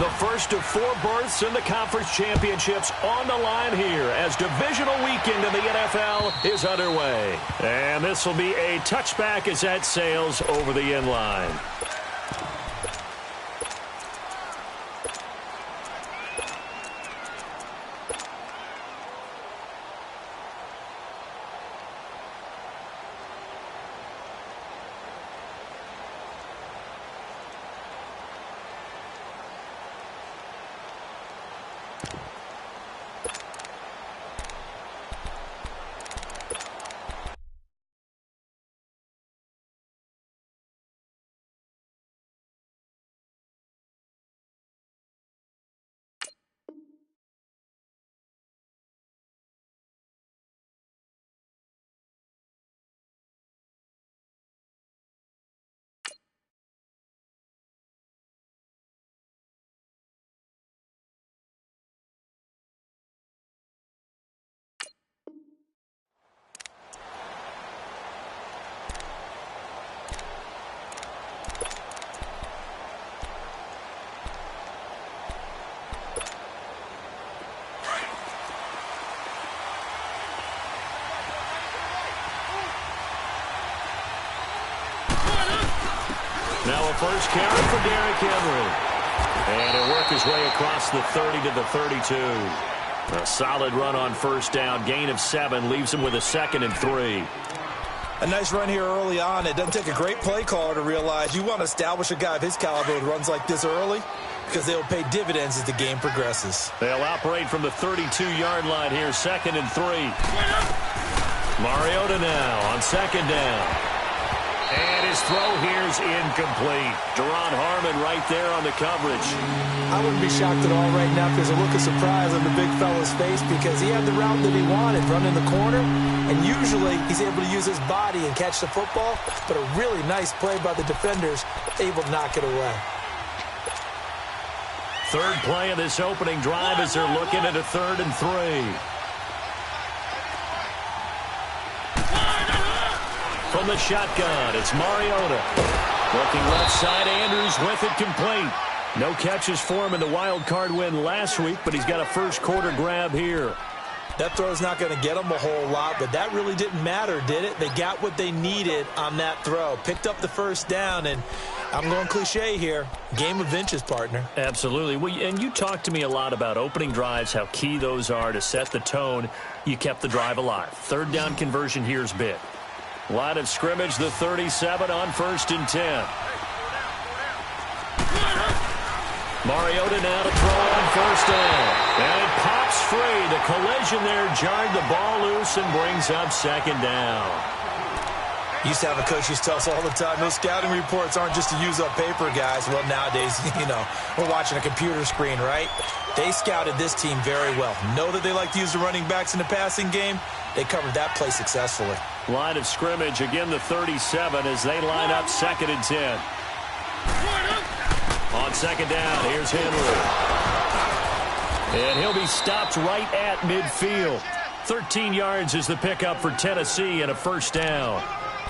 The first of 4 berths in the conference championships on the line here as divisional weekend in the NFL is underway. And this will be a touchback as that sails over the end line. Now a first carry for Derrick Henry. And he'll work his way across the 30 to the 32. A solid run on first down. Gain of 7 leaves him with a 2nd and 3. A nice run here early on. It doesn't take a great play caller to realize you want to establish a guy of his caliber with runs like this early because they'll pay dividends as the game progresses. They'll operate from the 32-yard line here, 2nd and 3. Mariota now on 2nd down. And his throw here is incomplete. Deron Harmon right there on the coverage. I wouldn't be shocked at all right now if there's a look of surprise on the big fella's face because he had the route that he wanted, running the corner, and usually he's able to use his body and catch the football, but a really nice play by the defenders, able to knock it away. Third play of this opening drive as they're looking at a 3rd and 3. From the shotgun, it's Mariota. Looking left side, Andrews with it complete. No catches for him in the wild card win last week, but he's got a first quarter grab here. That throw's not going to get them a whole lot, but that really didn't matter, did it? They got what they needed on that throw. Picked up the first down, and I'm going cliche here. Game of inches, partner. Absolutely. Well, and you talked to me a lot about opening drives, how key those are to set the tone. You kept the drive alive. 3rd down conversion here is big. Line of scrimmage, the 37 on 1st and 10. Mariota now to throw on 1st down. And it pops free. The collision there jarred the ball loose and brings up 2nd down. Used to have a coach used to tell us all the time, those scouting reports aren't just to use up paper, guys. Well, nowadays, we're watching a computer screen, right? They scouted this team very well. Know that they like to use the running backs in the passing game. They covered that play successfully. Line of scrimmage, again the 37 as they line up 2nd and 10. On 2nd down, here's Henry. And he'll be stopped right at midfield. 13 yards is the pickup for Tennessee and a 1st down.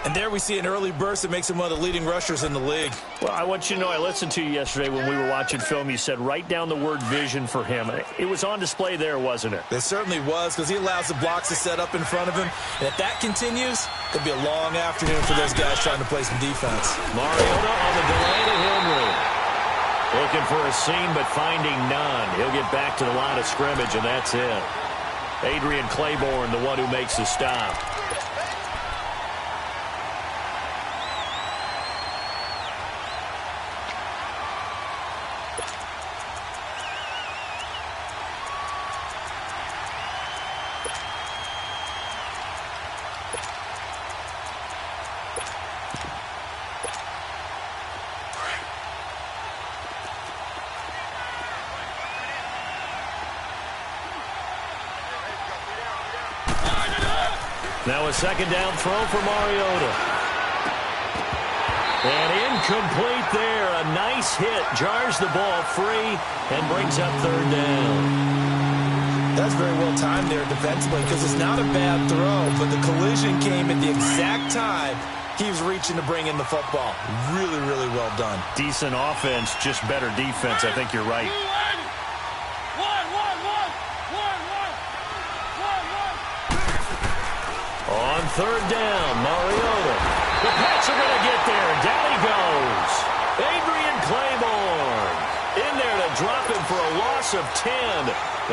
And there we see an early burst that makes him one of the leading rushers in the league. Well, I want you to know, I listened to you yesterday when we were watching film. You said write down the word vision for him. It was on display there, wasn't it? It certainly was, because he allows the blocks to set up in front of him. And if that continues, it'll be a long afternoon for those guys trying to play some defense. Mariota on the delay to Henry. Looking for a seam, but finding none. He'll get back to the line of scrimmage, and that's it. Adrian Claiborne, the one who makes the stop. Now a 2nd down throw for Mariota. And incomplete there. A nice hit. Jars the ball free and brings up 3rd down. That's very well timed there defensively because it's not a bad throw, but the collision came at the exact time He was reaching to bring in the football. Really, really well done. Decent offense, just better defense. I think you're right. On third down, Mariota. The Pats are going to get there. Down he goes. Adrian Claiborne in there to drop him for a loss of 10.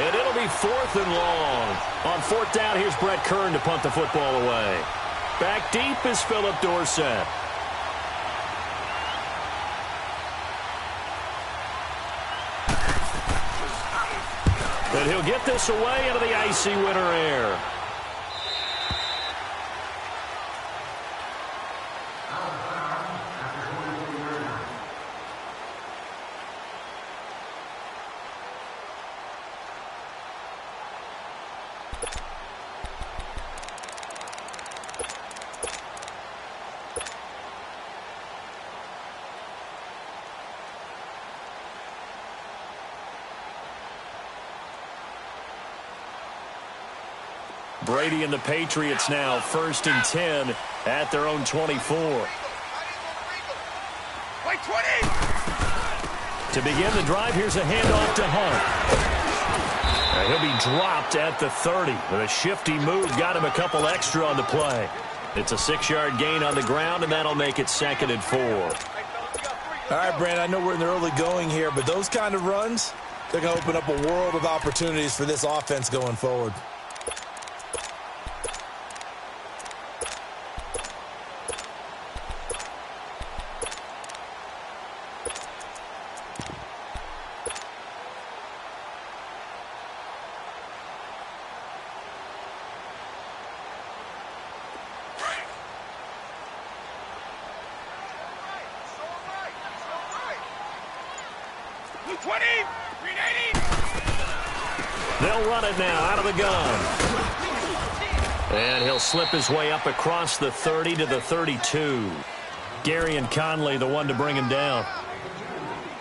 And it'll be 4th and long. On 4th down, here's Brett Kern to punt the football away. Back deep is Philip Dorsett. But he'll get this away into the icy winter air. Brady and the Patriots now 1st and 10 at their own 24. To begin the drive, here's a handoff to Hunt. He'll be dropped at the 30. With a shifty move, got him a couple extra on the play. It's a 6-yard gain on the ground, and that'll make it 2nd and 4. All right, Brandon, I know we're in the early going here, but those kind of runs, they're going to open up a world of opportunities for this offense going forward. They'll run it now out of the gun. And he'll slip his way up across the 30 to the 32. Gary and Conley, the one to bring him down.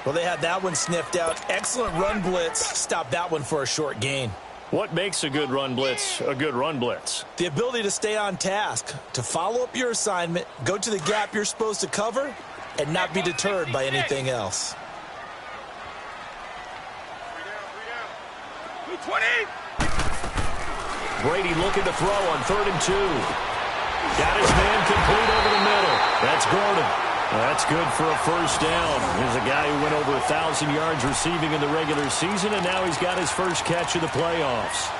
Well, they had that one sniffed out. Excellent run blitz. Stopped that one for a short gain. What makes a good run blitz a good run blitz? The ability to stay on task, to follow up your assignment, go to the gap you're supposed to cover, and not be deterred by anything else. 20. Brady looking to throw on 3rd and 2. Got his man complete over the middle. That's Gordon. That's good for a first down. Here's a guy who went over 1,000 yards receiving in the regular season, and now he's got his first catch of the playoffs.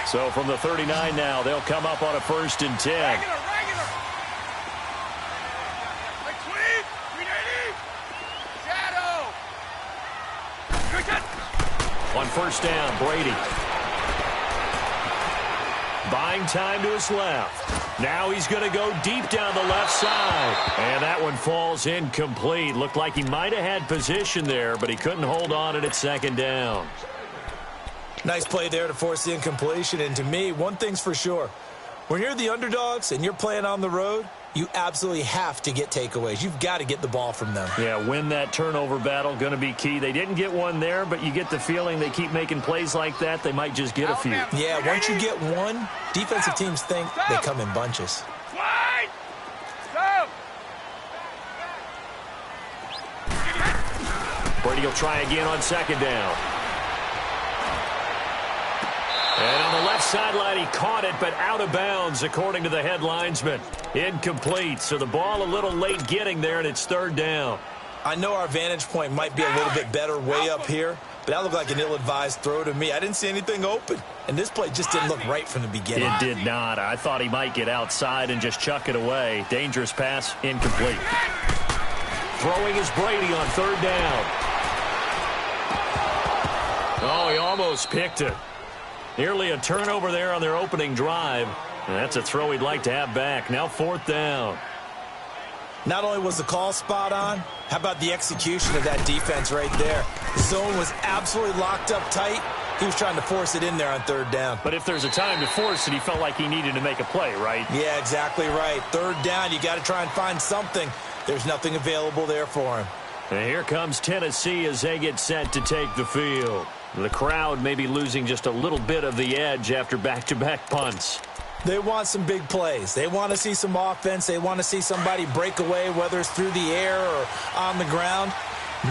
So from the 39 now, they'll come up on a 1st and 10. Regular. On 1st down, Brady. Buying time to his left. Now he's going to go deep down the left side. And that one falls incomplete. Looked like he might have had position there, but he couldn't hold on at 2nd down. Nice play there to force the incompletion. And to me, one thing's for sure. When you're the underdogs and you're playing on the road, you absolutely have to get takeaways. You've got to get the ball from them. Yeah, win that turnover battle, going to be key. They didn't get one there, but you get the feeling they keep making plays like that, they might just get a few. Yeah, once you get one, defensive teams think they come in bunches. Brady will try again on 2nd down. And on the left sideline, he caught it, but out of bounds, according to the head linesman. Incomplete, so the ball a little late getting there, and it's 3rd down. I know our vantage point might be a little bit better way up here, but that looked like an ill-advised throw to me. I didn't see anything open, and this play just didn't look right from the beginning. It did not. I thought he might get outside and just chuck it away. Dangerous pass, incomplete. Throwing is Brady on 3rd down. Oh, he almost picked it. Nearly a turnover there on their opening drive. And that's a throw he'd like to have back. Now 4th down. Not only was the call spot on, how about the execution of that defense right there? The zone was absolutely locked up tight. He was trying to force it in there on 3rd down. But if there's a time to force it, he felt like he needed to make a play, right? Yeah, exactly right. 3rd down, you got to try and find something. There's nothing available there for him. And here comes Tennessee as they get set to take the field. The crowd may be losing just a little bit of the edge after back-to-back punts. They want some big plays. They want to see some offense. They want to see somebody break away, whether it's through the air or on the ground.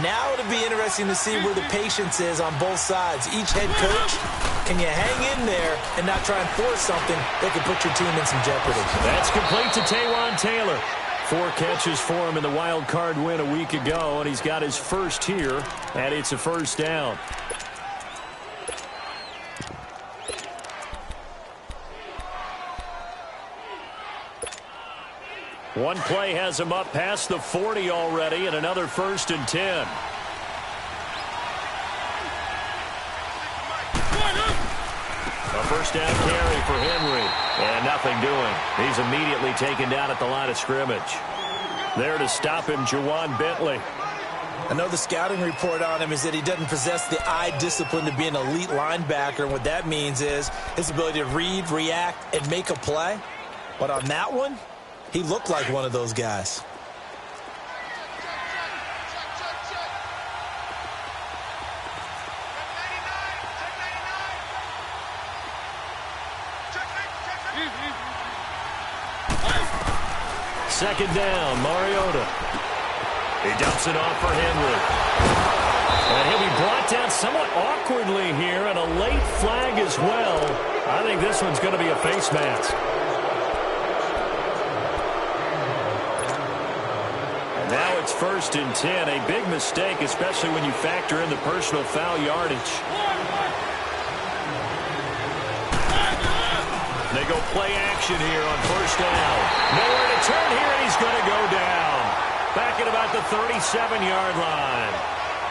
Now it'll be interesting to see where the patience is on both sides. Each head coach, can you hang in there and not try and force something that could put your team in some jeopardy? That's complete to Taywan Taylor. 4 catches for him in the wild card win a week ago, and he's got his first here, and it's a first down. One play has him up past the 40 already, and another 1st and 10. A first down carry for Henry, and nothing doing. He's immediately taken down at the line of scrimmage. There to stop him, Juwan Bentley. I know the scouting report on him is that he doesn't possess the eye discipline to be an elite linebacker, and what that means is his ability to read, react, and make a play. But on that one, he looked like one of those guys. Second down, Mariota. He dumps it off for Henry. And he'll be brought down somewhat awkwardly here, and a late flag as well. I think this one's going to be a face mask. And now it's 1st and 10. A big mistake, especially when you factor in the personal foul yardage. They go play action here on 1st down. Nowhere to turn here, and he's going to go down. Back at about the 37-yard line.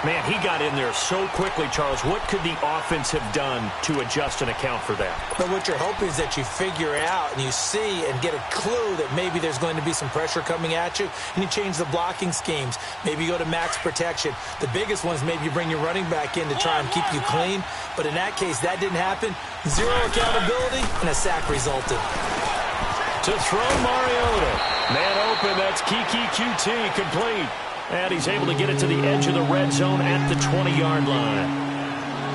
Man, he got in there so quickly, Charles. What could the offense have done to adjust and account for that? But what you're hoping is that you figure out and you see and get a clue that maybe there's going to be some pressure coming at you, and you change the blocking schemes. Maybe you go to max protection. The biggest one is maybe you bring your running back in to try and keep you clean. But in that case, that didn't happen. Zero accountability, and a sack resulted. To throw Mariota. Man open, that's Kiki QT, complete. And he's able to get it to the edge of the red zone at the 20-yard line.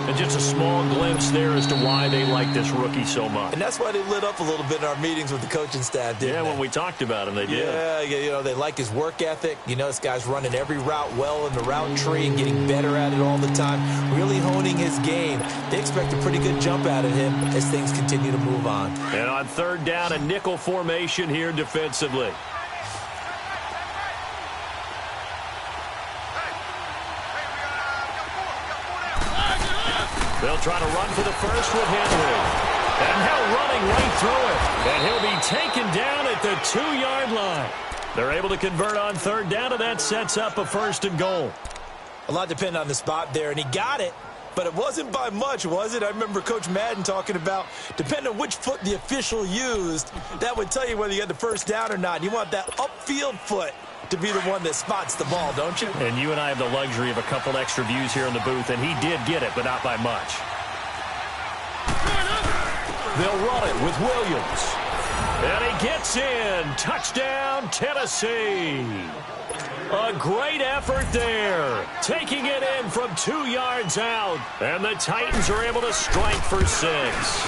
And just a small glimpse there as to why they like this rookie so much. And that's why they lit up a little bit in our meetings with the coaching staff, didn't they? Yeah, when we talked about him, they did. Yeah, you know, they like his work ethic. You know, this guy's running every route well in the route tree and getting better at it all the time, really honing his game. They expect a pretty good jump out of him as things continue to move on. And on 3rd down, a nickel formation here defensively. They'll try to run for the first with Henry. And now running right through it. And he'll be taken down at the 2-yard line. They're able to convert on 3rd down, and that sets up a 1st and goal. A lot depended on the spot there, and he got it. But it wasn't by much, was it? I remember Coach Madden talking about, depending on which foot the official used, that would tell you whether you had the first down or not. You want that upfield foot to be the one that spots the ball, don't you? And you and I have the luxury of a couple extra views here in the booth, and he did get it, but not by much. They'll run it with Williams. And he gets in. Touchdown, Tennessee. A great effort there. Taking it in from 2 yards out. And the Titans are able to strike for 6.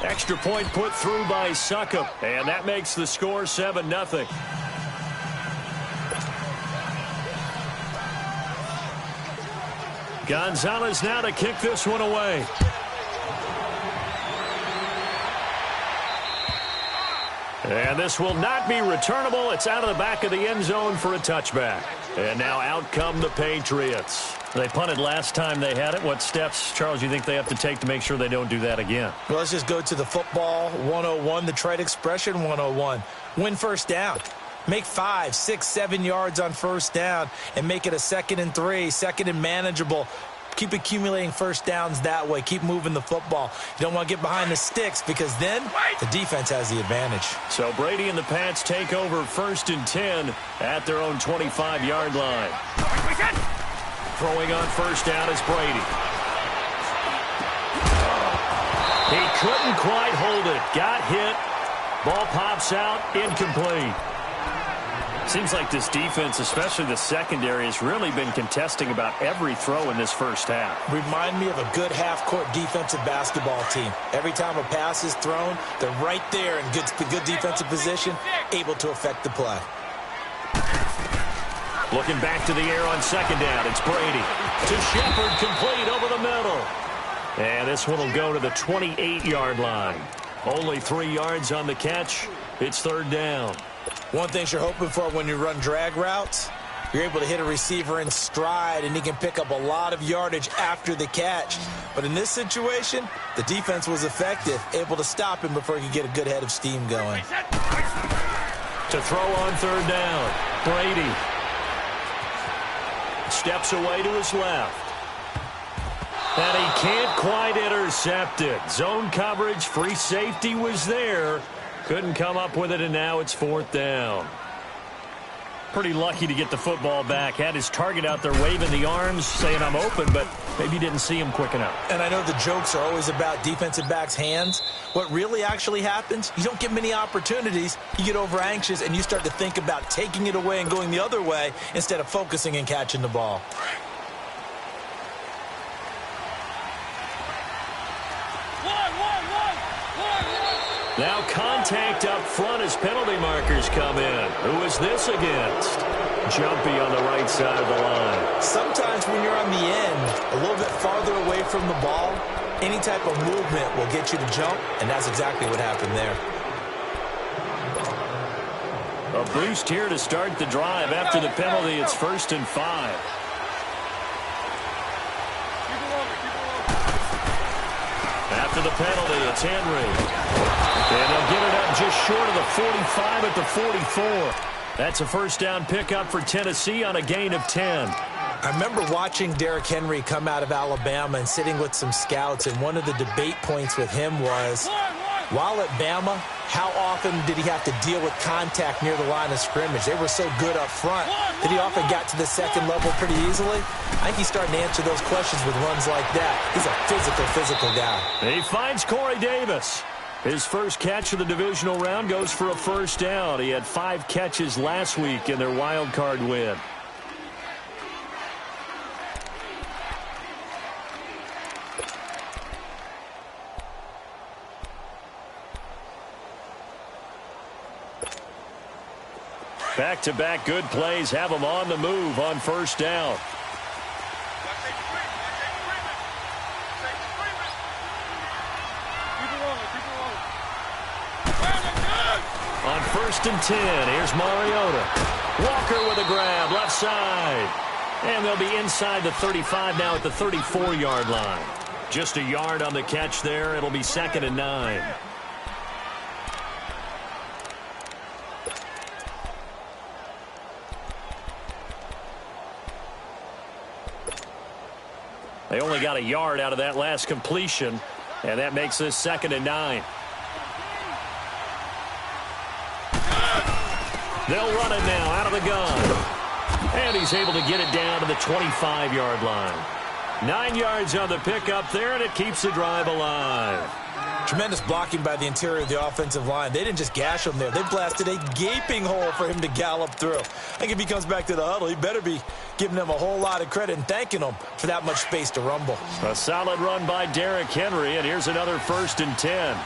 Extra point put through by Succop. And that makes the score 7-0. Gonzalez now to kick this one away. And this will not be returnable. It's out of the back of the end zone for a touchback. And now out come the Patriots. They punted last time they had it. What steps, Charles, you think they have to take to make sure they don't do that again? Well, let's just go to the football 101, the trade expression 101. Win first down. Make 5, 6, 7 yards on first down and make it a 2nd and 3, 2nd and manageable. Keep accumulating first downs that way. Keep moving the football. You don't want to get behind the sticks because then the defense has the advantage. So Brady and the Pats take over 1st and 10 at their own 25-yard line. Throwing on first down is Brady. He couldn't quite hold it. Got hit. Ball pops out. Incomplete. Seems like this defense, especially the secondary, has really been contesting about every throw in this first half. Remind me of a good half-court defensive basketball team. Every time a pass is thrown, they're right there in good defensive position, able to affect the play. Looking back to the air on second down. It's Brady. To Shepard, complete over the middle. And this one will go to the 28-yard line. Only 3 yards on the catch. It's third down. One thing you're hoping for when you run drag routes, you're able to hit a receiver in stride, and he can pick up a lot of yardage after the catch. But in this situation, the defense was effective, able to stop him before he could get a good head of steam going. To throw on third down, Brady steps away to his left. And he can't quite intercept it. Zone coverage, free safety was there. Couldn't come up with it, and now it's fourth down. Pretty lucky to get the football back. Had his target out there waving the arms, saying I'm open, but maybe didn't see him quick enough. And I know the jokes are always about defensive backs' hands. What really actually happens, you don't get many opportunities. You get over anxious, and you start to think about taking it away and going the other way instead of focusing and catching the ball. Now contact up front as penalty markers come in. Who is this against? Jumpy on the right side of the line. Sometimes when you're on the end, a little bit farther away from the ball, any type of movement will get you to jump, and that's exactly what happened there. A boost here to start the drive. After the penalty, it's 1st and 5. After the penalty, it's Henry. And they'll get it up just short of the 45 at the 44. That's a first down pickup for Tennessee on a gain of 10. I remember watching Derrick Henry come out of Alabama and sitting with some scouts, and one of the debate points with him was, while at Bama, how often did he have to deal with contact near the line of scrimmage? They were so good up front that he often got to the second level pretty easily. I think he's starting to answer those questions with runs like that. He's a physical guy. He finds Corey Davis. His first catch of the divisional round goes for a first down. He had 5 catches last week in their wild card win. Back-to-back good plays have them on the move on first down. On 1st and 10, here's Mariota. Walker with a grab, left side. And they'll be inside the 35 now at the 34-yard line. Just a yard on the catch there. It'll be 2nd and 9. They only got a yard out of that last completion, and that makes this 2nd and 9. They'll run it now out of the gun. And he's able to get it down to the 25-yard line. 9 yards on the pickup there, and it keeps the drive alive. Tremendous blocking by the interior of the offensive line. They didn't just gash him there. They blasted a gaping hole for him to gallop through. I think if he comes back to the huddle, he better be giving them a whole lot of credit and thanking them for that much space to rumble. A solid run by Derrick Henry, and here's another 1st and 10.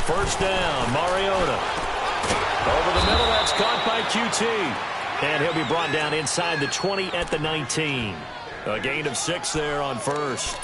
First down, Mariota. Over the middle, that's caught by QT. And he'll be brought down inside the 20 at the 19. A gain of 6 there on first.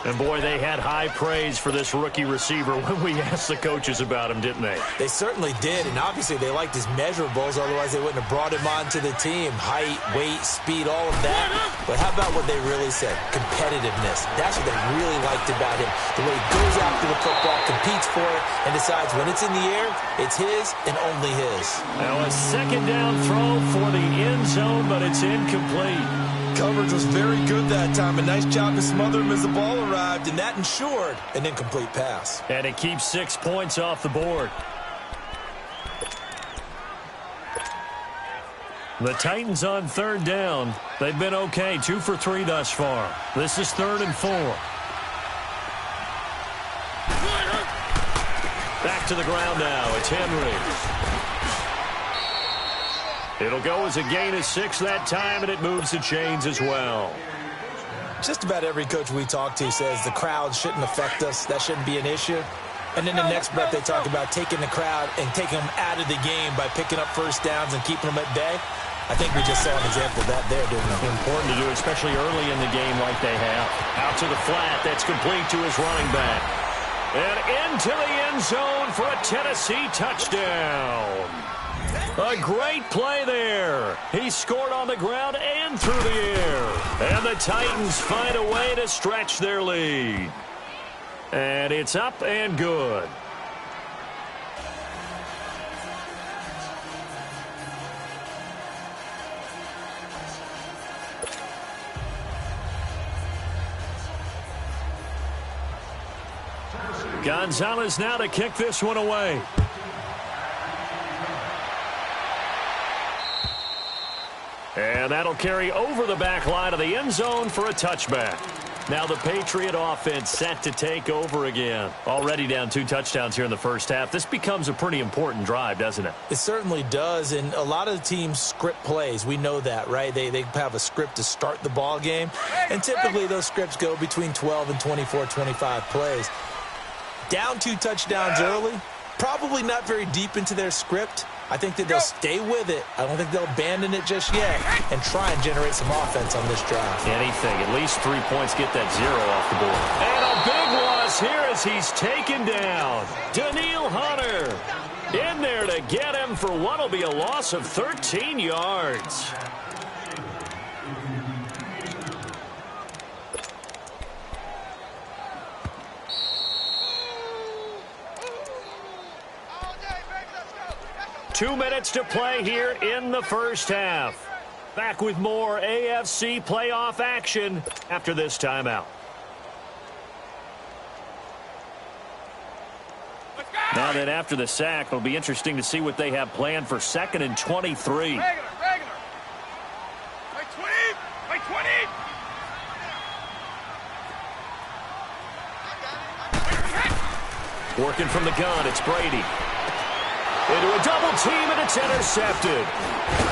And, boy, they had high praise for this rookie receiver when we asked the coaches about him, didn't they? They certainly did, and obviously they liked his measurables. Otherwise, they wouldn't have brought him onto the team. Height, weight, speed, all of that. But how about what they really said? Competitiveness. That's what they really liked about him. The way he goes after the football, competes for it, and decides when it's in the air, it's his and only his. Now a 2nd down throw for the end zone, but it's incomplete. Coverage was very good that time. A nice job to smother him as the ball arrived, and that ensured an incomplete pass. And it keeps 6 points off the board. The Titans on 3rd down. They've been okay, 2 for 3 thus far. This is 3rd and 4. Back knocked to the ground now. It's Henry. It'll go as a gain of 6 that time, and it moves the chains as well. Just about every coach we talk to says the crowd shouldn't affect us. That shouldn't be an issue. And in the next breath, they talk about taking the crowd and taking them out of the game by picking up first downs and keeping them at bay. I think we just saw an example of that there, didn't we? Important to do, especially early in the game like they have. Out to the flat. That's complete to his running back. And into the end zone for a Tennessee touchdown. A great play there. He scored on the ground and through the air. And the Titans find a way to stretch their lead. And it's up and good. Gonzalez now to kick this one away. And that'll carry over the back line of the end zone for a touchback. Now the Patriot offense set to take over again. Already down 2 touchdowns here in the first half. This becomes a pretty important drive, doesn't it? It certainly does, and a lot of the teams script plays. We know that, right? They have a script to start the ball game, and typically those scripts go between 12 and 24, 25 plays. Down 2 touchdowns early, probably not very deep into their script. I think that they'll stay with it. I don't think they'll abandon it just yet and try and generate some offense on this drive. Anything. At least 3 points get that 0 off the board. And a big loss here as he's taken down. Daniil Hunter in there to get him for what will be a loss of 13 yards. Two minutes to play here in the first half. Back with more AFC playoff action after this timeout. Now that after the sack, it'll be interesting to see what they have planned for 2nd and 23. Regular. By 20. Working from the gun, it's Brady. Into a double team, and it's intercepted.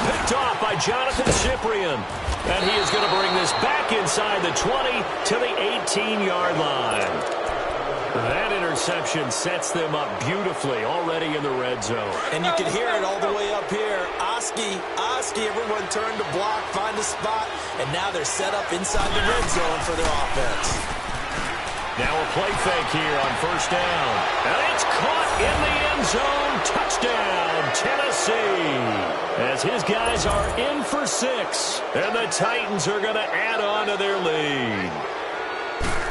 Picked off by Jonathan Cyprien. And he is going to bring this back inside the 20 to the 18-yard line. That interception sets them up beautifully already in the red zone. And you can hear it all the way up here. Oski, everyone turned to block, find a spot, and now they're set up inside the red zone for their offense. Now a play fake here on first down. And it's caught in the end zone. Touchdown, Tennessee. As his guys are in for 6. And the Titans are going to add on to their lead.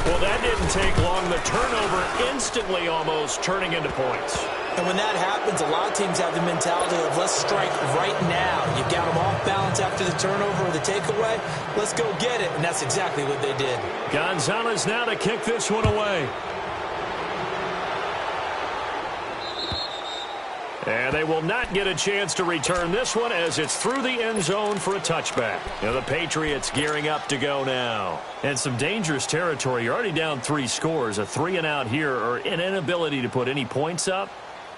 Well, that didn't take long. The turnover instantly almost turning into points. And when that happens, a lot of teams have the mentality of let's strike right now. You've got them off balance after the turnover or the takeaway. Let's go get it. And that's exactly what they did. Gonzalez now to kick this one away. And they will not get a chance to return this one as it's through the end zone for a touchback. Now the Patriots gearing up to go now. And some dangerous territory. You're already down 3 scores. A 3-and-out here or an inability to put any points up.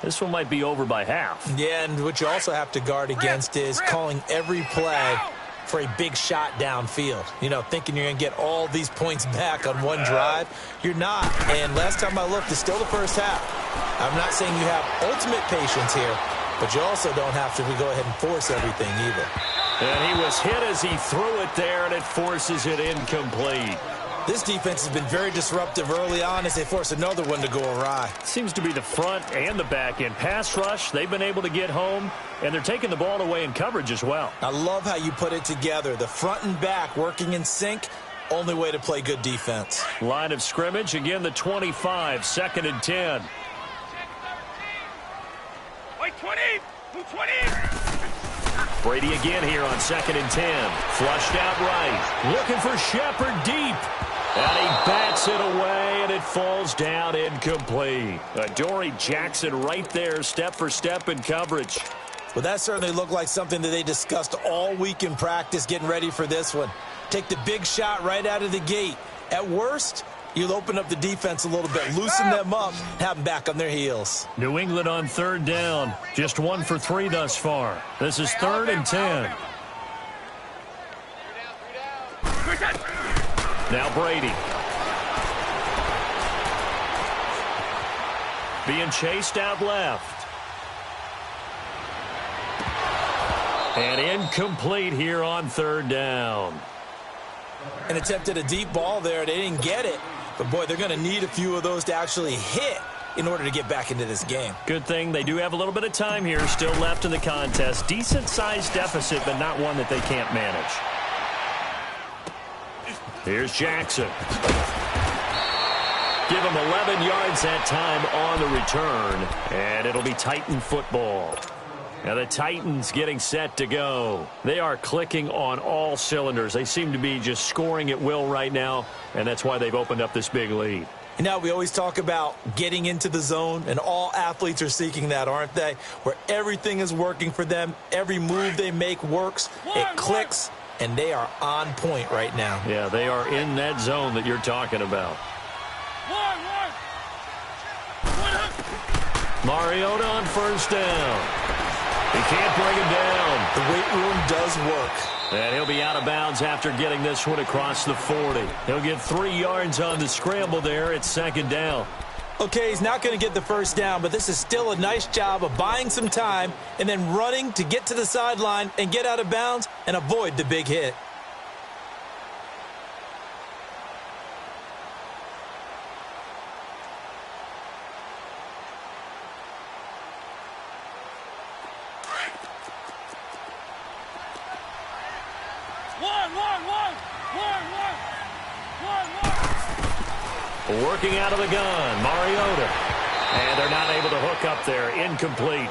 This one might be over by half. Yeah, and what you also have to guard against is calling every play for a big shot downfield. You know, thinking you're going to get all these points back on one drive. You're not. And last time I looked, it's still the first half. I'm not saying you have ultimate patience here, but you also don't have to go ahead and force everything either. And he was hit as he threw it there, and it forces it incomplete. This defense has been very disruptive early on as they force another one to go awry. Seems to be the front and the back end. Pass rush, they've been able to get home, and they're taking the ball away in coverage as well. I love how you put it together. The front and back working in sync, only way to play good defense. Line of scrimmage, again the 25, 2nd and 10. Wait, 20. 20. Brady again here on 2nd and 10. Flushed out right. Looking for Shepard deep. And he bats it away, and it falls down incomplete. Dory Jackson right there, step for step in coverage. Well, that certainly looked like something that they discussed all week in practice getting ready for this one. Take the big shot right out of the gate. At worst, You'll open up the defense a little bit, loosen them up, have them back on their heels. New England on third down. Just 1 for 3 thus far. This is 3rd and 10. Now Brady. Being chased out left. And incomplete here on 3rd down. And attempted a deep ball there. They didn't get it. But, boy, they're going to need a few of those to actually hit in order to get back into this game. Good thing they do have a little bit of time here still left in the contest. Decent-sized deficit, but not one that they can't manage. Here's Jackson. Give him 11 yards that time on the return, and it'll be Titan football. Now the Titans getting set to go. They are clicking on all cylinders. They seem to be just scoring at will right now, and that's why they've opened up this big lead. And now we always talk about getting into the zone, and all athletes are seeking that, aren't they? Where everything is working for them. Every move they make works. It clicks, and they are on point right now. Yeah, they are in that zone that you're talking about. Mariota on first down. He can't bring him down. The weight room does work. And he'll be out of bounds after getting this one across the 40. He'll get 3 yards on the scramble there at 2nd down. Okay, he's not going to get the first down, but this is still a nice job of buying some time and then running to get to the sideline and get out of bounds and avoid the big hit. Working out of the gun, Mariota. And they're not able to hook up there. Incomplete.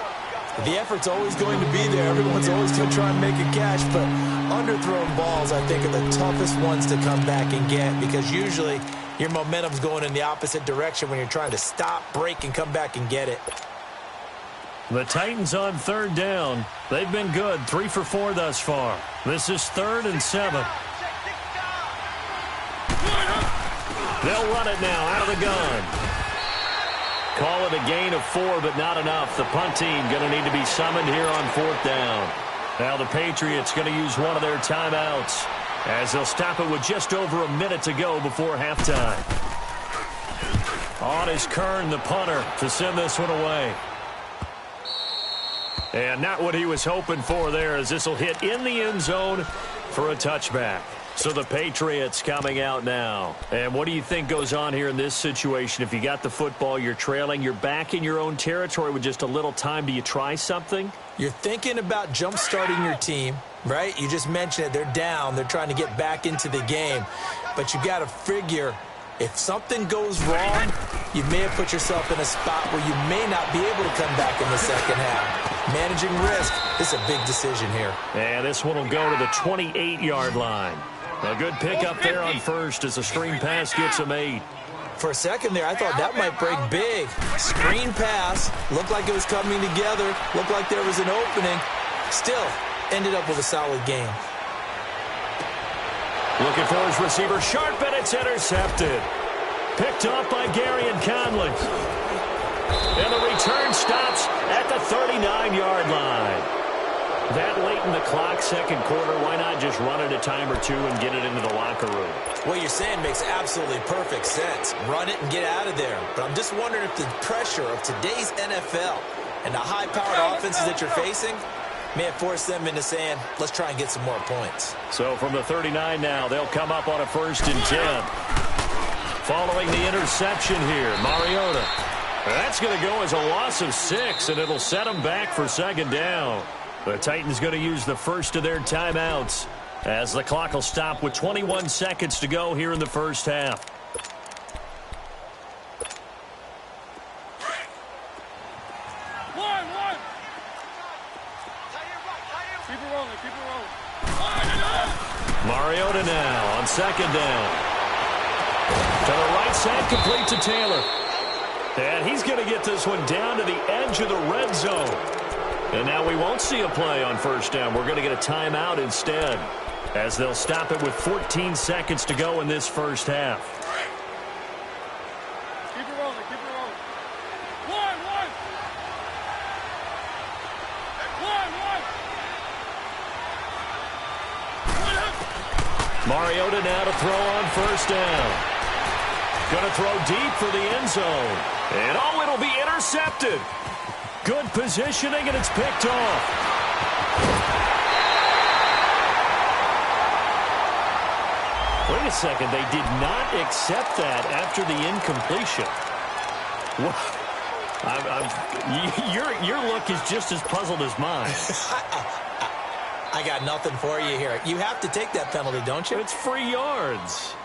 The effort's always going to be there. Everyone's always going to try and make a catch, but underthrown balls, I think, are the toughest ones to come back and get because usually your momentum's going in the opposite direction when you're trying to stop, break, and come back and get it. The Titans on 3rd down. They've been good, 3 for 4 thus far. This is 3rd and 7. They'll run it now out of the gun. Call it a gain of 4, but not enough. The punt team going to need to be summoned here on 4th down. Now the Patriots going to use one of their timeouts as they'll stop it with just over a minute to go before halftime. On is Kern, the punter, to send this one away. And not what he was hoping for there, as this will hit in the end zone for a touchback. So the Patriots coming out now. And what do you think goes on here in this situation? If you got the football, you're trailing, you're back in your own territory with just a little time. Do you try something? You're thinking about jump-starting your team, right? You just mentioned it. They're down. They're trying to get back into the game. But you got to figure if something goes wrong, you may have put yourself in a spot where you may not be able to come back in the second half. Managing risk is a big decision here. And this one will go to the 28-yard line. A good pickup there on first as the screen pass gets him 8. For a second there, I thought that might break big. Screen pass, looked like it was coming together, looked like there was an opening. Still, ended up with a solid game. Looking for his receiver, sharp, and it's intercepted. Picked off by Gary and Conley. And the return stops at the 39-yard line. That late in the clock, second quarter, why not just run it a time or two and get it into the locker room? What you're saying makes absolutely perfect sense. Run it and get out of there. But I'm just wondering if the pressure of today's NFL and the high-powered offenses that you're facing may have forced them into saying, let's try and get some more points. So from the 39 now, they'll come up on a 1st and 10. Following the interception here, Mariota. That's going to go as a loss of 6, and it'll set them back for 2nd down. The Titans going to use the first of their timeouts as the clock will stop with 21 seconds to go here in the first half. Mariota now on 2nd down. To the right side, complete to Taylor. And he's going to get this one down to the edge of the red zone. And now we won't see a play on 1st down. We're going to get a timeout instead, as they'll stop it with 14 seconds to go in this first half. Mariota now to throw on first down. Going to throw deep for the end zone. And it'll be intercepted. Good positioning, and it's picked off. Wait a second. They did not accept that after the incompletion. Your look is just as puzzled as mine. I got nothing for you here. You have to take that penalty, don't you? It's free yards.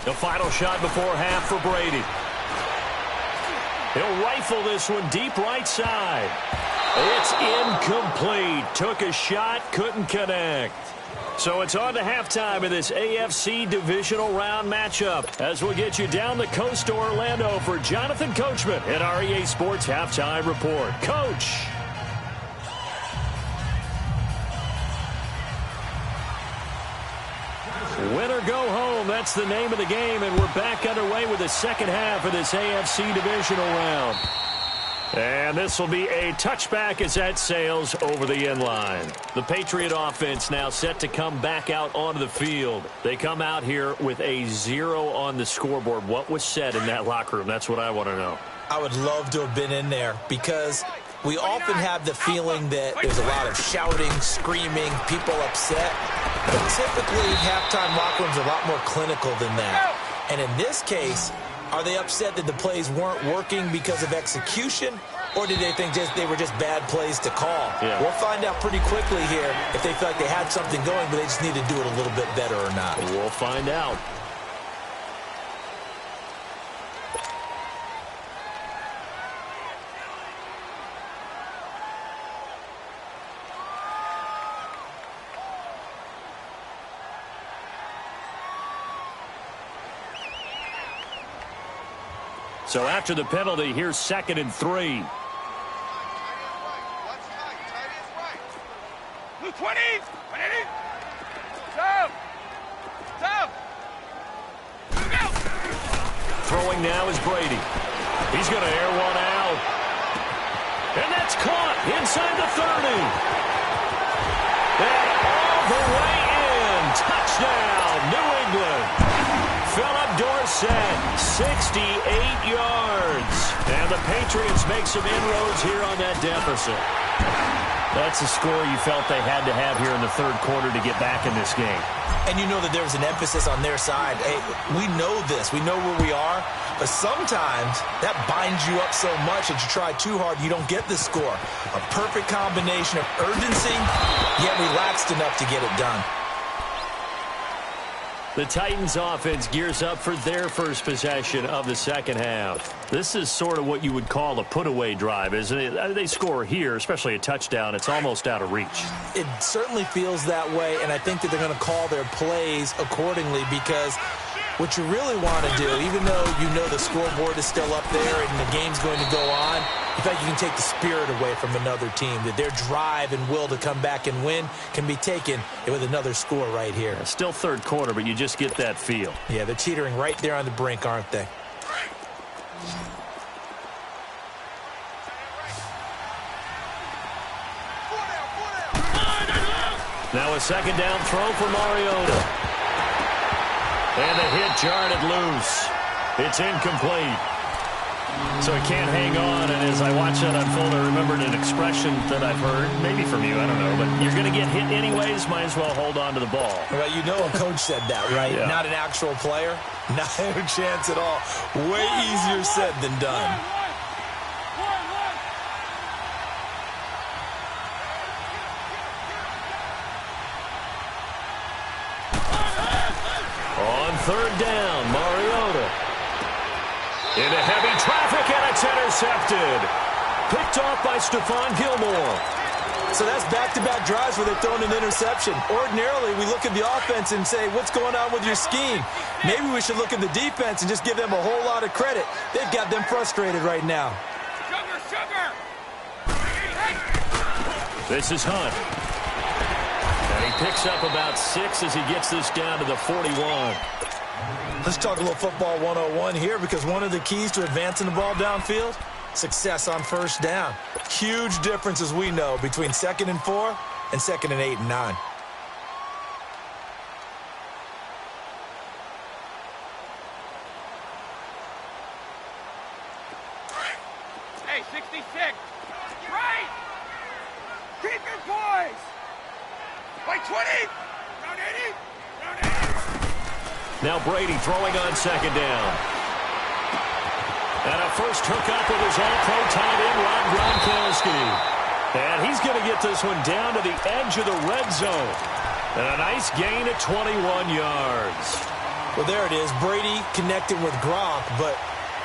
The final shot before half for Brady. He'll rifle this one deep right side. It's incomplete. Took a shot, couldn't connect. So it's on to halftime of this AFC Divisional Round matchup as we'll get you down the coast to Orlando for Jonathan Coachman at our EA Sports Halftime Report. Coach. Win or go home, that's the name of the game, and we're back underway with the second half of this AFC Divisional Round. And this will be a touchback as that sails over the end line. The Patriot offense now set to come back out onto the field. They come out here with a 0 on the scoreboard. What was said in that locker room? That's what I want to know. I would love to have been in there because we often have the feeling that there's a lot of shouting, screaming, people upset. But typically, halftime locker rooms are a lot more clinical than that. And in this case, are they upset that the plays weren't working because of execution, or did they think they were just bad plays to call? Yeah. We'll find out pretty quickly here if they feel like they had something going, but they just need to do it a little bit better or not. We'll find out. So after the penalty, here's 2nd and 3. 20. 20. Throwing now is Brady. He's going to air one out. And that's caught inside the 30. And all the way in. Touchdown, New England. Philip Dorsett, 68 yards. And the Patriots make some inroads here on that deficit. That's a score you felt they had to have here in the third quarter to get back in this game. And you know that there was an emphasis on their side. Hey, we know this. We know where we are. But sometimes that binds you up so much that you try too hard, you don't get the score. A perfect combination of urgency, yet relaxed enough to get it done. The Titans offense gears up for their first possession of the second half. This is sort of what you would call a put-away drive, isn't it? They score here, especially a touchdown. It's almost out of reach. It certainly feels that way, and I think that they're going to call their plays accordingly because what you really want to do, even though you know the scoreboard is still up there and the game's going to go on, in fact, you can take the spirit away from another team, that their drive and will to come back and win can be taken with another score right here. Still third quarter, but you just get that feel. Yeah, they're teetering right there on the brink, aren't they? Now a second down throw for Mariota. And the hit jarred it loose. It's incomplete. So he can't hang on, and as I watch that unfold, I remembered an expression that I've heard, maybe from you, I don't know, but you're going to get hit anyways, might as well hold on to the ball. Well, you know a coach said that, right? Yeah. Not an actual player? Not a chance at all. Way easier said than done. On third down, Mariota. Into heavy traffic, and it's intercepted. Picked off by Stephon Gilmore. So that's back-to-back drives where they're throwing an interception. Ordinarily, we look at the offense and say, what's going on with your scheme? Maybe we should look at the defense and just give them a whole lot of credit. They've got them frustrated right now. Sugar! This is Hunt. And he picks up about 6 as he gets this down to the 41. Let's talk a little football 101 here, because one of the keys to advancing the ball downfield, success on first down. Huge difference, as we know, between 2nd and 4 and 2nd and 8 and 9. Hey, 66. Right. Keep your poise. Wait, 20. Round 80. Round 80. Now Brady throwing on 2nd down. And a first hookup with his all-pro tight end, Rob Gronkowski. And he's going to get this one down to the edge of the red zone. And a nice gain of 21 yards. Well, there it is. Brady connecting with Gronk, but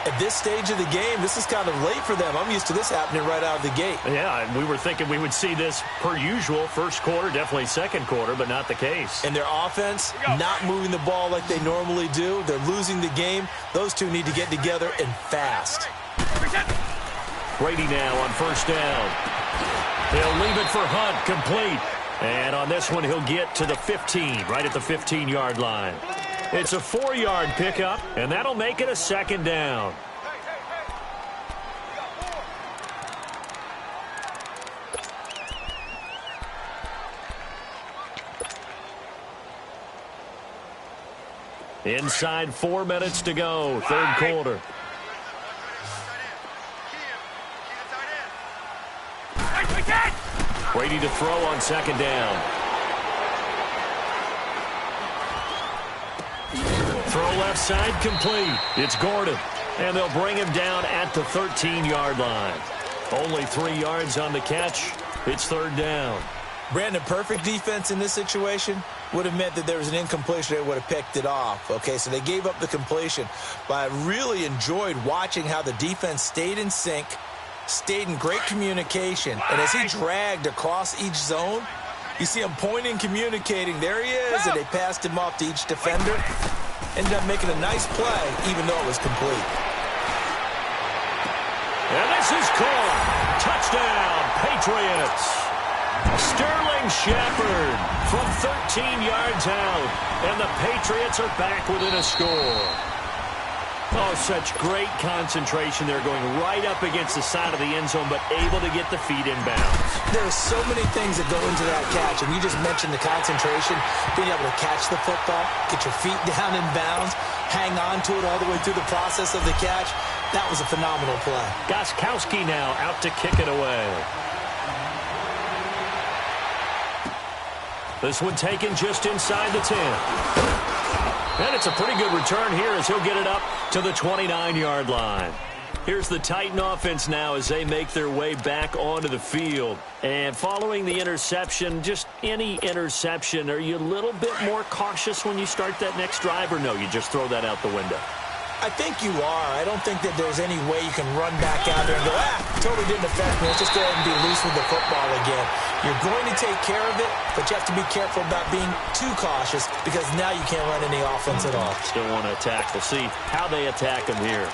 at this stage of the game, this is kind of late for them. I'm used to this happening right out of the gate. Yeah, and we were thinking we would see this per usual. First quarter, definitely second quarter, but not the case. And their offense not moving the ball like they normally do. They're losing the game. Those two need to get together and fast. Brady now on first down. He'll leave it for Hunt, complete. And on this one, he'll get to the 15, right at the 15-yard line. It's a 4-yard pickup, and that'll make it a 2nd down. Inside 4 minutes to go, third quarter. Brady to throw on 2nd down. Throw left side complete. It's Gordon. And they'll bring him down at the 13-yard line. Only 3 yards on the catch. It's 3rd down. Brandon, perfect defense in this situation would have meant that there was an incompletion. They would have picked it off. Okay, so they gave up the completion. But I really enjoyed watching how the defense stayed in sync, stayed in great communication. And as he dragged across each zone, you see him pointing, communicating. There he is, and they passed him off to each defender. Ended up making a nice play, even though it was complete. And this is caught. Touchdown, Patriots. Sterling Shepard from 13 yards out. And the Patriots are back within a score. Oh, such great concentration. They're going right up against the side of the end zone, but able to get the feet in bounds. There are so many things that go into that catch, and you just mentioned the concentration, being able to catch the football, get your feet down in bounds, hang on to it all the way through the process of the catch. That was a phenomenal play. Gostkowski now out to kick it away. This one taken just inside the 10. And it's a pretty good return here as he'll get it up to the 29-yard line. Here's the Titan offense now as they make their way back onto the field. And following the interception, just any interception, are you a little bit more cautious when you start that next drive, or no, you just throw that out the window? I think you are. I don't think that there's any way you can run back out there and go, totally didn't affect me. Let's just go ahead and be loose with the football again. You're going to take care of it, but you have to be careful about being too cautious, because now you can't run any offense at all. Still want to attack. We'll see how they attack him here.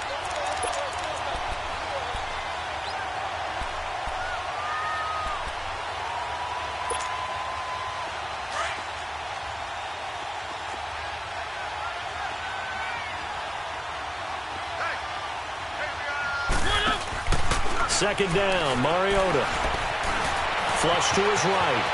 Second down, Mariota. Flush to his right.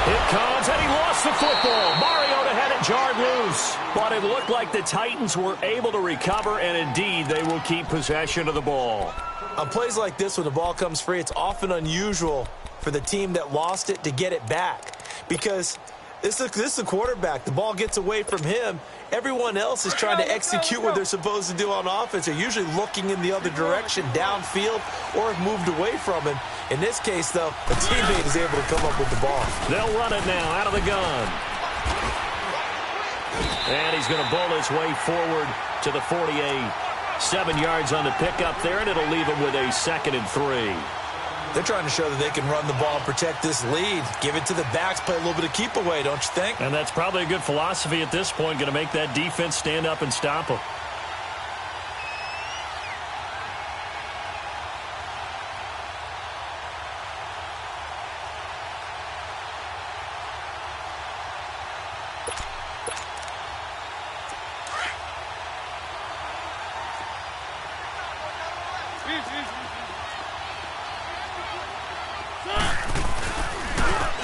It comes, and he lost the football. Mariota had it jarred loose. But it looked like the Titans were able to recover, and indeed, they will keep possession of the ball. On plays like this, when the ball comes free, it's often unusual for the team that lost it to get it back. Because this is a quarterback. The ball gets away from him. Everyone else is trying to execute what they're supposed to do on offense. They're usually looking in the other direction, downfield, or have moved away from him. In this case, though, a teammate is able to come up with the ball. They'll run it now out of the gun. And he's going to bowl his way forward to the 48. 7 yards on the pickup there, and it'll leave him with a 2nd and 3. They're trying to show that they can run the ball and protect this lead. Give it to the backs, play a little bit of keep away, don't you think? And that's probably a good philosophy at this point, going to make that defense stand up and stop them.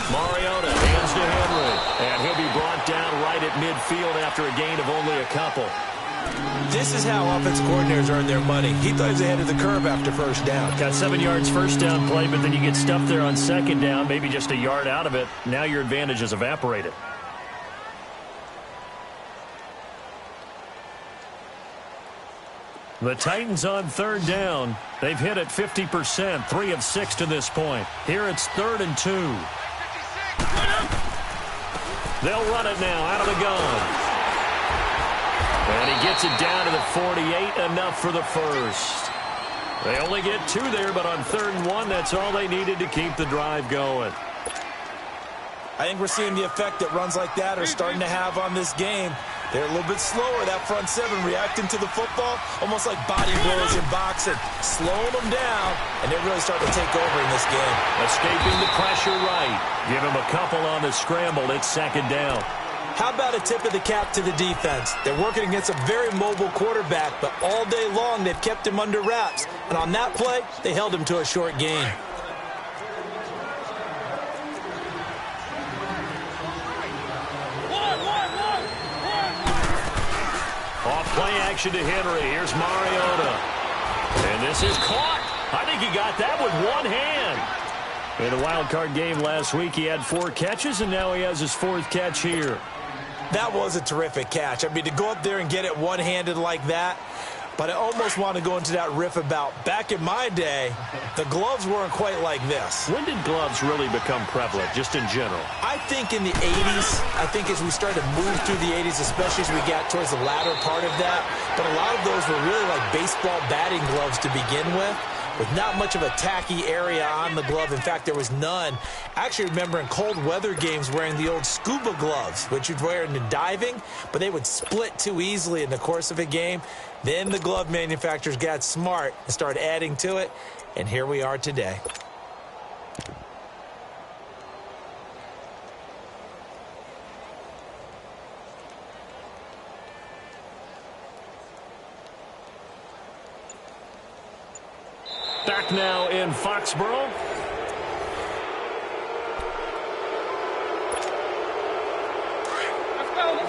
Mariota hands to Henry, and he'll be brought down right at midfield after a gain of only a couple. This is how offensive coordinators earn their money. He thought he was ahead of the curve after first down. Got 7 yards first down play, but then you get stuffed there on second down, maybe just a yard out of it. Now your advantage is evaporated. The Titans on third down. They've hit it 50%, 3 of 6 to this point. Here it's 3rd and 2. They'll run it now out of the gun. And he gets it down to the 48, enough for the first. They only get 2 there, but on 3rd and 1, that's all they needed to keep the drive going. I think we're seeing the effect that runs like that are starting to have on this game. They're a little bit slower, that front 7, reacting to the football, almost like body blows in boxing, slowing them down, and they're really starting to take over in this game. Escaping the pressure right. Give him a couple on the scramble. It's 2nd down. How about a tip of the cap to the defense? They're working against a very mobile quarterback, but all day long they've kept him under wraps. And on that play, they held him to a short gain. Off play action to Henry. Here's Mariota. And this is caught. I think he got that with one hand. In the wild card game last week, he had 4 catches, and now he has his 4th catch here. That was a terrific catch. I mean, to go up there and get it one-handed like that, but I almost want to go into that riff about back in my day, the gloves weren't quite like this. When did gloves really become prevalent, just in general? I think in the 80s. I think as we started to move through the 80s, especially as we got towards the latter part of that. But a lot of those were really like baseball batting gloves to begin with not much of a tacky area on the glove. In fact, there was none. I actually remember in cold weather games wearing the old scuba gloves, which you'd wear in the diving, but they would split too easily in the course of a game. Then the glove manufacturers got smart and started adding to it, and here we are today. Back now in Foxborough. Let's go.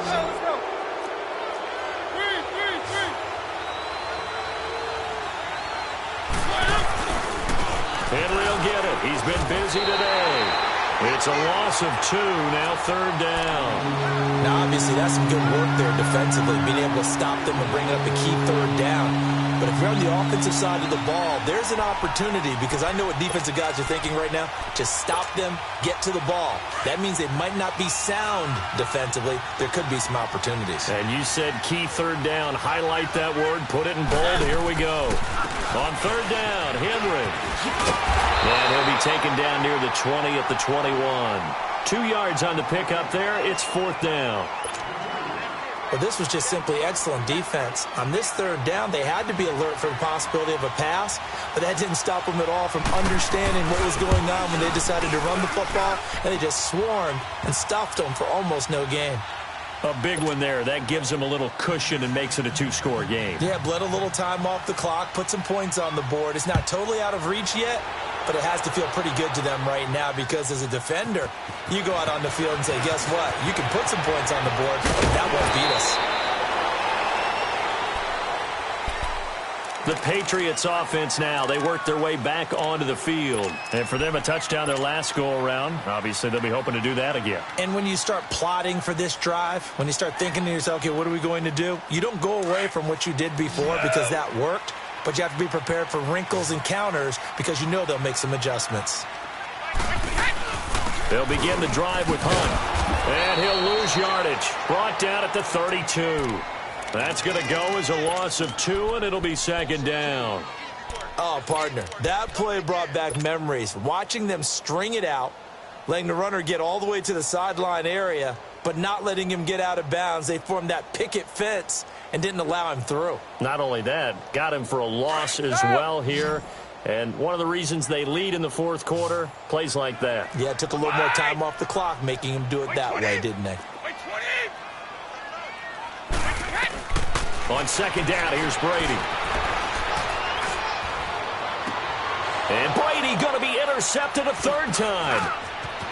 Henry will get it. He's been busy today. It's a loss of 2, now 3rd down. Now, obviously, that's some good work there defensively, being able to stop them and bring up a key 3rd down. But if you're on the offensive side of the ball, there's an opportunity, because I know what defensive guys are thinking right now. Just stop them, get to the ball. That means they might not be sound defensively. There could be some opportunities. And you said key 3rd down. Highlight that word. Put it in bold. Here we go. On 3rd down, Henry. And he'll be taken down near the 20 at the 21. 2 yards on the pickup there. It's 4th down. Well, this was just simply excellent defense. On this 3rd down, they had to be alert for the possibility of a pass, but that didn't stop them at all from understanding what was going on when they decided to run the football, and they just swarmed and stuffed them for almost no gain. A big one there. That gives them a little cushion and makes it a 2-score game. Yeah, bled a little time off the clock, put some points on the board. It's not totally out of reach yet, but it has to feel pretty good to them right now, because as a defender, you go out on the field and say, guess what? You can put some points on the board, but that won't beat us. The Patriots offense now. They work their way back onto the field. And for them, a touchdown their last go-around. Obviously, they'll be hoping to do that again. And when you start plotting for this drive, when you start thinking to yourself, okay, what are we going to do? You don't go away from what you did before because that worked, but you have to be prepared for wrinkles and counters because you know they'll make some adjustments. They'll begin the drive with Hunt. And he'll lose yardage. Brought down at the 32. That's going to go as a loss of 2, and it'll be 2nd down. Oh, partner, that play brought back memories. Watching them string it out, letting the runner get all the way to the sideline area, but not letting him get out of bounds. They formed that picket fence and didn't allow him through. Not only that, got him for a loss as well here. And one of the reasons they lead in the fourth quarter, plays like that. Yeah, it took a little more time off the clock, making him do it that way, didn't they? On second down, here's Brady. And Brady going to be intercepted a third time.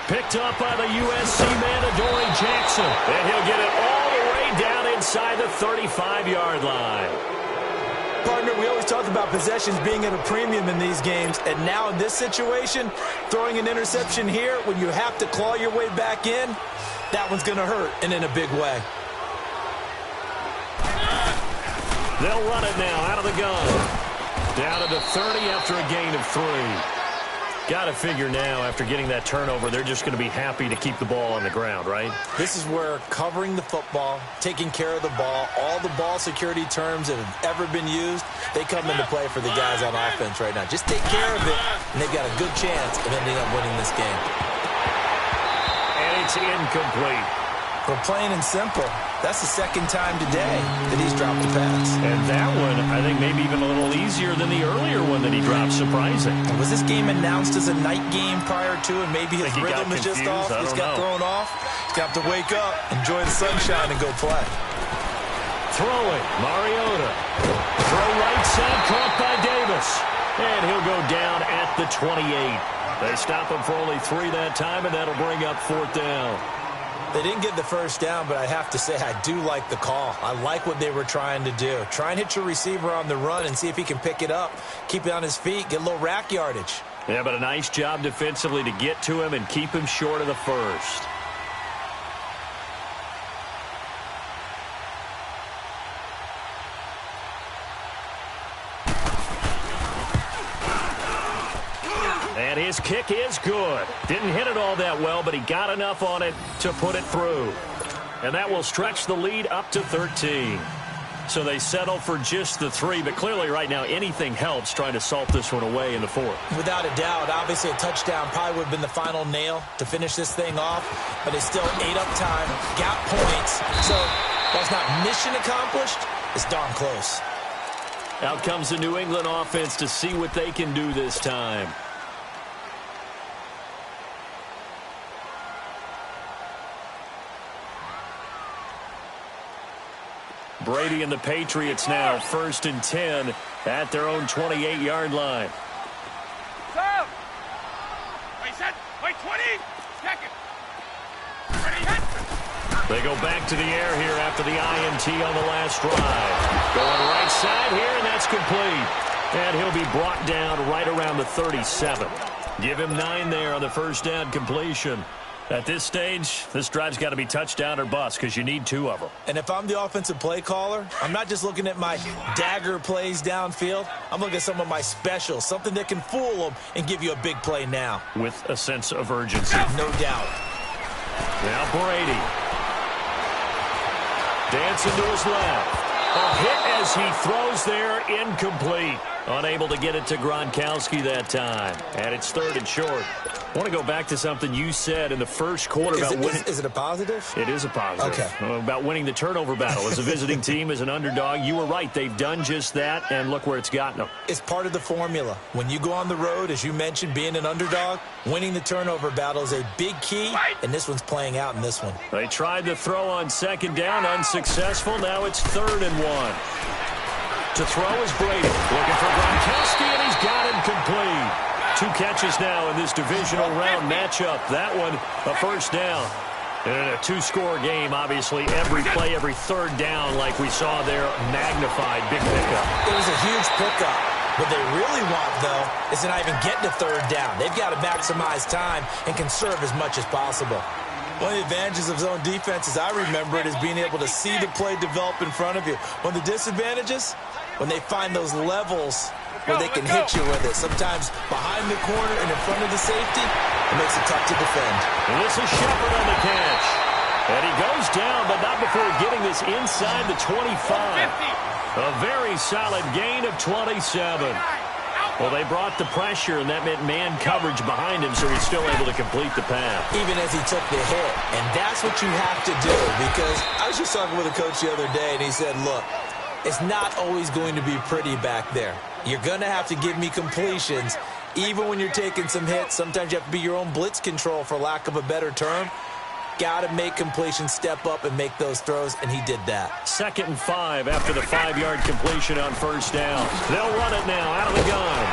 Picked up by the USC man, Adoree Jackson. And he'll get it all the way down inside the 35-yard line. Partner, we always talk about possessions being at a premium in these games, and now in this situation, throwing an interception here when you have to claw your way back in, that one's going to hurt, and in a big way. They'll run it now out of the gun. Down to the 30 after a gain of 3. Got to figure now, after getting that turnover, they're just going to be happy to keep the ball on the ground, right? This is where covering the football, taking care of the ball, all the ball security terms that have ever been used, they come into play for the guys on offense right now. Just take care of it, and they've got a good chance of ending up winning this game. And it's incomplete. Well, plain and simple, that's the second time today that he's dropped a pass. And that one, I think, maybe even a little easier than the earlier one that he dropped. Surprising. Was this game announced as a night game prior to, and maybe his rhythm is just off? He's got thrown off. He's got to wake up, enjoy the sunshine, and go play. Throwing, Mariota. Throw right side, caught by Davis. And he'll go down at the 28. They stop him for only 3 that time, and that'll bring up fourth down. They didn't get the first down, but I have to say I do like the call. I like what they were trying to do. Try and hit your receiver on the run and see if he can pick it up, keep it on his feet, get a little rack yardage. Yeah, but a nice job defensively to get to him and keep him short of the first. And his kick is good. Didn't hit it all that well, but he got enough on it to put it through. And that will stretch the lead up to 13. So they settle for just the 3, but clearly right now anything helps trying to salt this one away in the fourth. Without a doubt, obviously a touchdown probably would have been the final nail to finish this thing off, but it's still ate up time, got points. So while it's not mission accomplished, it's darn close. Out comes the New England offense to see what they can do this time. Brady and the Patriots now 1st and 10 at their own 28-yard line. Stop! Wait, set. Wait, 20. Second. Ready, hit. They go back to the air here after the INT on the last drive. Going right side here, and that's complete. And he'll be brought down right around the 37. Give him 9 there on the first down completion. At this stage, this drive's got to be touchdown or bust because you need 2 of them. And if I'm the offensive play caller, I'm not just looking at my dagger plays downfield. I'm looking at some of my specials, something that can fool them and give you a big play now. With a sense of urgency. No doubt. Now Brady. Dancing to his left. A hit as he throws there, incomplete. Unable to get it to Gronkowski that time. And it's 3rd and short. I want to go back to something you said in the first quarter about winning. Is it a positive? It is a positive. Okay. About winning the turnover battle. As a visiting team, as an underdog, you were right. They've done just that, and look where it's gotten them. It's part of the formula. When you go on the road, as you mentioned, being an underdog, winning the turnover battle is a big key, and this one's playing out in this one. They tried to throw on second down, unsuccessful. Now it's 3rd and 1. To throw is Brady. Looking for Gronkowski, and he's got him complete. 2 catches now in this divisional round matchup. That one, a first down. And a 2-score game, obviously. Every play, every 3rd down, like we saw there, magnified. Big pickup. It was a huge pickup. What they really want, though, is to not even get to 3rd down. They've got to maximize time and conserve as much as possible. One of the advantages of zone defense, as I remember it, is being able to see the play develop in front of you. One of the disadvantages, when they find those levels where they can hit you with it. Sometimes behind the corner and in front of the safety, it makes it tough to defend. And this is Shepard on the catch. And he goes down, but not before getting this inside the 25. A very solid gain of 27. Well, they brought the pressure, and that meant man coverage behind him, so he's still able to complete the pass. Even as he took the hit. And that's what you have to do, because I was just talking with a coach the other day, and he said, look, it's not always going to be pretty back there. You're going to have to give me completions. Even when you're taking some hits, sometimes you have to be your own blitz control, for lack of a better term. Got to make completions, step up, and make those throws, and he did that. 2nd and 5 after the 5-yard completion on first down. They'll run it now out of the gun.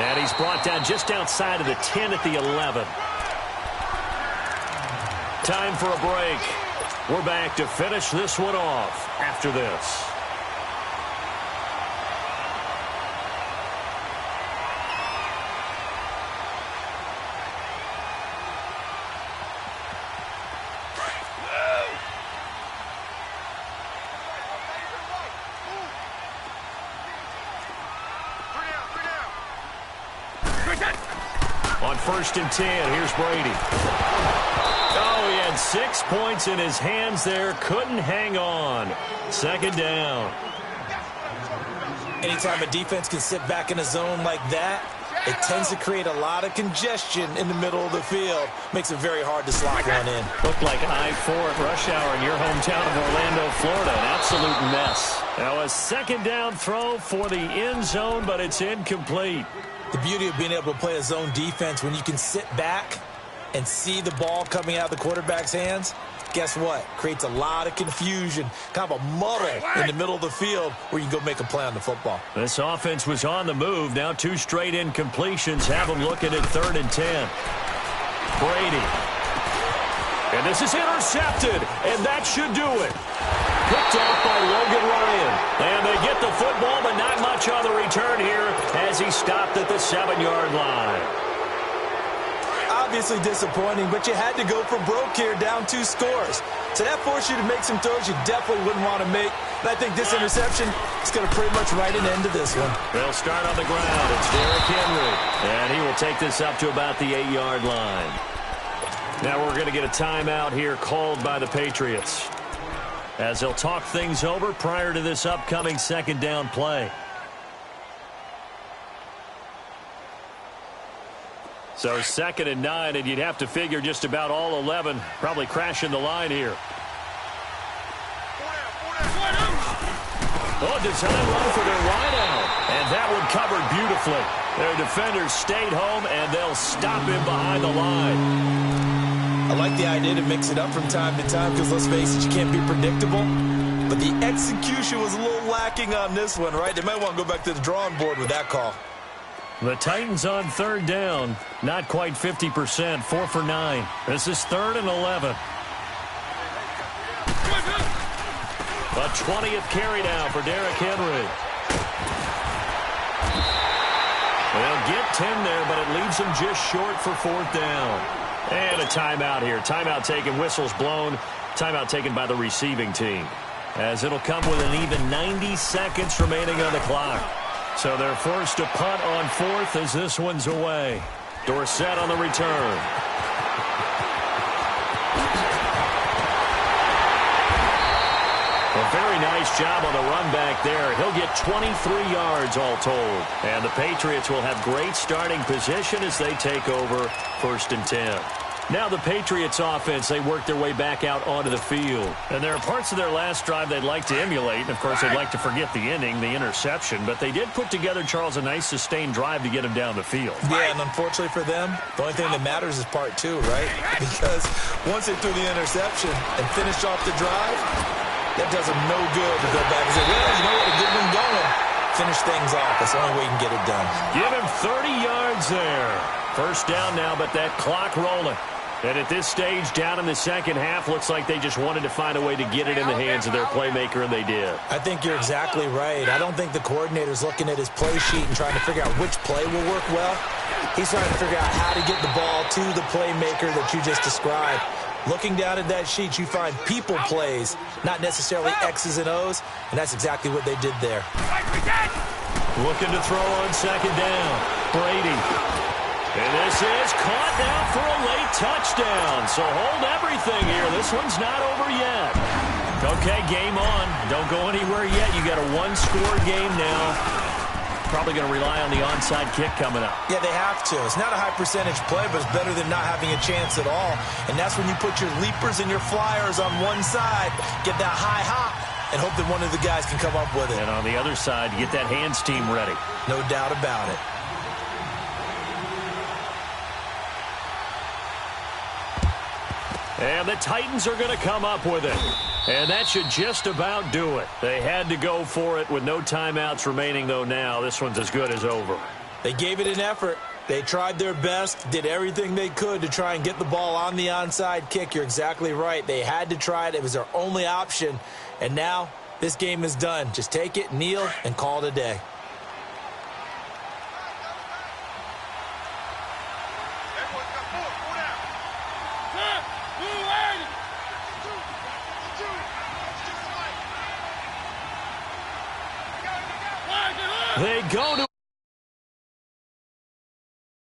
And he's brought down just outside of the 10 at the 11. Time for a break. We're back to finish this one off after this. On 1st and 10, here's Brady. Oh, he had 6 points in his hands there. Couldn't hang on. 2nd down. Anytime a defense can sit back in a zone like that, it tends to create a lot of congestion in the middle of the field. Makes it very hard to slot one in. Looked like I-4 at rush hour in your hometown of Orlando, Florida. An absolute mess. Now a 2nd down throw for the end zone, but it's incomplete. The beauty of being able to play a zone defense, when you can sit back and see the ball coming out of the quarterback's hands, guess what? Creates a lot of confusion, kind of a muddle in the middle of the field where you can go make a play on the football. This offense was on the move. Now 2 straight incompletions have them looking at 3rd and 10. Brady. And this is intercepted, and that should do it. Picked off by Logan Ryan. And they get the football, but not much on the return here as he stopped at the 7-yard line. Obviously disappointing, but you had to go for broke here, down 2 scores. So that forced you to make some throws you definitely wouldn't want to make. And I think this interception is going to pretty much write an end to this one. They'll start on the ground. It's Derrick Henry. And he will take this up to about the 8-yard line. Now we're going to get a timeout here called by the Patriots, as they'll talk things over prior to this upcoming 2nd down play. So 2nd and 9, and you'd have to figure just about all 11 probably crashing the line here. Oh, design run for their wideout. And that one covered beautifully. Their defenders stayed home, and they'll stop him behind the line. I like the idea to mix it up from time to time because, let's face it, you can't be predictable. But the execution was a little lacking on this one, right? They might want to go back to the drawing board with that call. The Titans on 3rd down. Not quite 50%. 4 for 9. This is 3rd and 11. A 20th carry now for Derrick Henry. They'll get 10 there, but it leaves them just short for 4th down. And a timeout here. Timeout taken, whistles blown. Timeout taken by the receiving team, as it'll come with an even 90 seconds remaining on the clock. So they're forced to punt on 4th as this one's away. Dorsett on the return. A very nice job on the run back there. He'll get 23 yards all told. And the Patriots will have great starting position as they take over 1st and 10. Now the Patriots offense, they work their way back out onto the field. And there are parts of their last drive they'd like to emulate. And, of course, they'd like to forget the ending, the interception. But they did put together, Charles, a nice sustained drive to get him down the field. Yeah, and unfortunately for them, the only thing that matters is part 2, right? Because once they threw the interception and finished off the drive, that does them no good to go back and say, well, you know what, a good one going. Finish things off. That's the only way you can get it done. Give him 30 yards there. 1st down now, but that clock rolling. And at this stage, down in the 2nd half, looks like they just wanted to find a way to get it in the hands of their playmaker, and they did. I think you're exactly right. I don't think the coordinator's looking at his play sheet and trying to figure out which play will work well. He's trying to figure out how to get the ball to the playmaker that you just described. Looking down at that sheet, you find people plays, not necessarily X's and O's, and that's exactly what they did there. Looking to throw on 2nd down. Brady. And this is caught now for a late touchdown. So hold everything here. This one's not over yet. Okay, game on. Don't go anywhere yet. You got a 1-score game now. Probably going to rely on the onside kick coming up. Yeah, they have to. It's not a high percentage play, but it's better than not having a chance at all. And that's when you put your leapers and your flyers on one side, get that high hop, and hope that one of the guys can come up with it. And on the other side, get that hands team ready. No doubt about it. And the Titans are going to come up with it. And that should just about do it. They had to go for it with no timeouts remaining, though now. This one's as good as over. They gave it an effort. They tried their best, did everything they could to try and get the ball on the onside kick. You're exactly right. They had to try it. It was their only option. And now this game is done. Just take it, kneel, and call it a day. They go to